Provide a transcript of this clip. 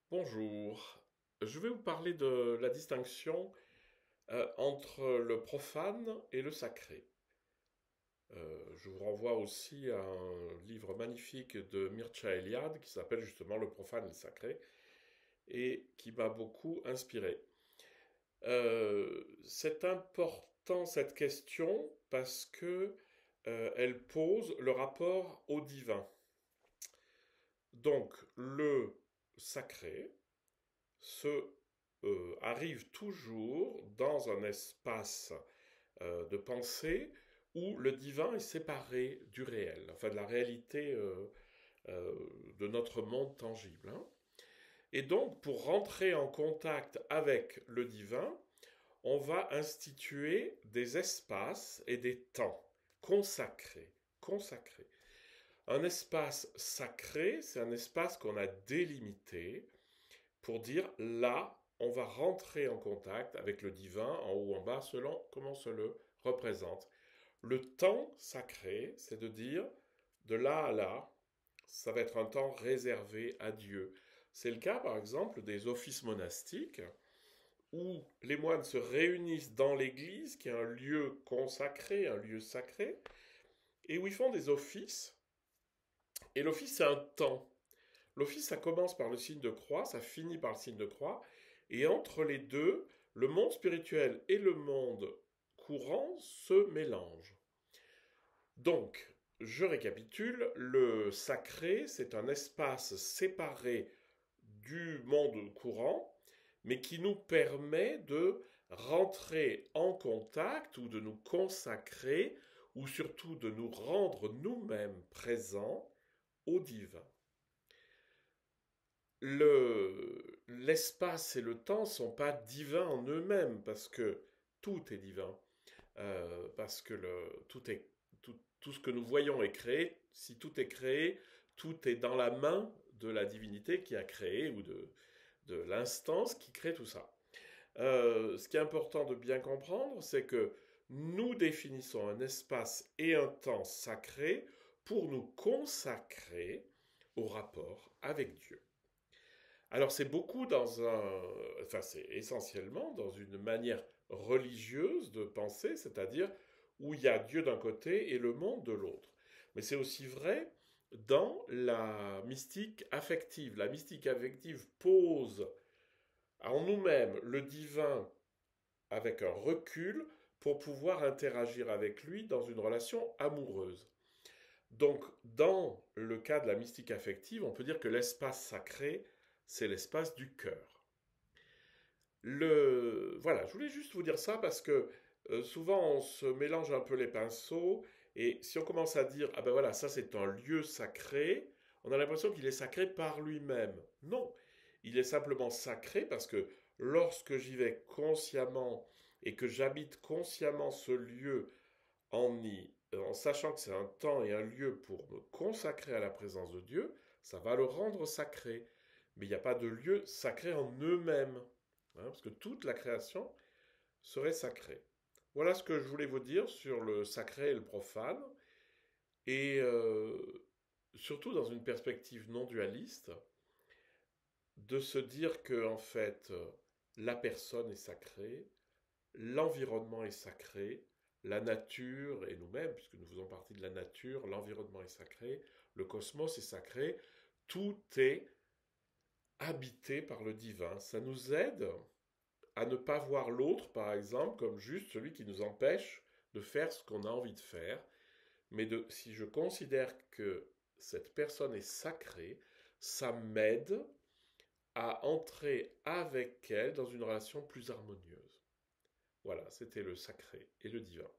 Bonjour, je vais vous parler de la distinction entre le profane et le sacré. Je vous renvoie aussi à un livre magnifique de Mircea Eliade qui s'appelle justement Le profane et le sacré et qui m'a beaucoup inspiré. C'est important cette question parce que elle pose le rapport au divin. Donc le sacré se arrive toujours dans un espace de pensée où le divin est séparé du réel, enfin de la réalité euh, de notre monde tangible, hein. Et donc, pour rentrer en contact avec le divin, on va instituer des espaces et des temps consacrés. Consacrés. Un espace sacré, c'est un espace qu'on a délimité, pour dire là, on va rentrer en contact avec le divin, en haut ou en bas, selon comment on se le représente. Le temps sacré, c'est de dire de là à là, ça va être un temps réservé à Dieu. C'est le cas, par exemple, des offices monastiques, où les moines se réunissent dans l'église, qui est un lieu consacré, un lieu sacré, et où ils font des offices. Et l'office, c'est un temps. L'office, ça commence par le signe de croix, ça finit par le signe de croix, et entre les deux, le monde spirituel et le monde courant se mélangent. Donc, je récapitule, le sacré, c'est un espace séparé du monde courant, mais qui nous permet de rentrer en contact ou de nous consacrer, ou surtout de nous rendre nous-mêmes présents au divin. L'espace et le temps ne sont pas divins en eux-mêmes, parce que tout est divin. Parce que tout ce que nous voyons est créé. Si tout est créé, tout est dans la main de la divinité qui a créé, ou de l'instance qui crée tout ça. Ce qui est important de bien comprendre, c'est que nous définissons un espace et un temps sacré pour nous consacrer au rapport avec Dieu. Alors c'est beaucoup enfin c'est essentiellement dans une manière religieuse de penser, c'est-à-dire où il y a Dieu d'un côté et le monde de l'autre. Mais c'est aussi vrai dans la mystique affective. La mystique affective pose en nous-mêmes le divin avec un recul pour pouvoir interagir avec lui dans une relation amoureuse. Donc, dans le cas de la mystique affective, on peut dire que l'espace sacré, c'est l'espace du cœur. Voilà, je voulais juste vous dire ça parce que souvent on se mélange un peu les pinceaux et si on commence à dire ah ben voilà, ça c'est un lieu sacré, on a l'impression qu'il est sacré par lui-même. Non, il est simplement sacré parce que lorsque j'y vais consciemment et que j'habite consciemment ce lieu en sachant que c'est un temps et un lieu pour me consacrer à la présence de Dieu, ça va le rendre sacré. Mais il n'y a pas de lieu sacré en eux-mêmes, hein, parce que toute la création serait sacrée. Voilà ce que je voulais vous dire sur le sacré et le profane, et surtout dans une perspective non dualiste, de se dire que en fait, la personne est sacrée, l'environnement est sacré, la nature et nous-mêmes, puisque nous faisons partie de la nature, l'environnement est sacré, le cosmos est sacré, tout est habité par le divin. Ça nous aide à ne pas voir l'autre, par exemple, comme juste celui qui nous empêche de faire ce qu'on a envie de faire, mais si je considère que cette personne est sacrée, ça m'aide à entrer avec elle dans une relation plus harmonieuse. Voilà, c'était le sacré et le divin.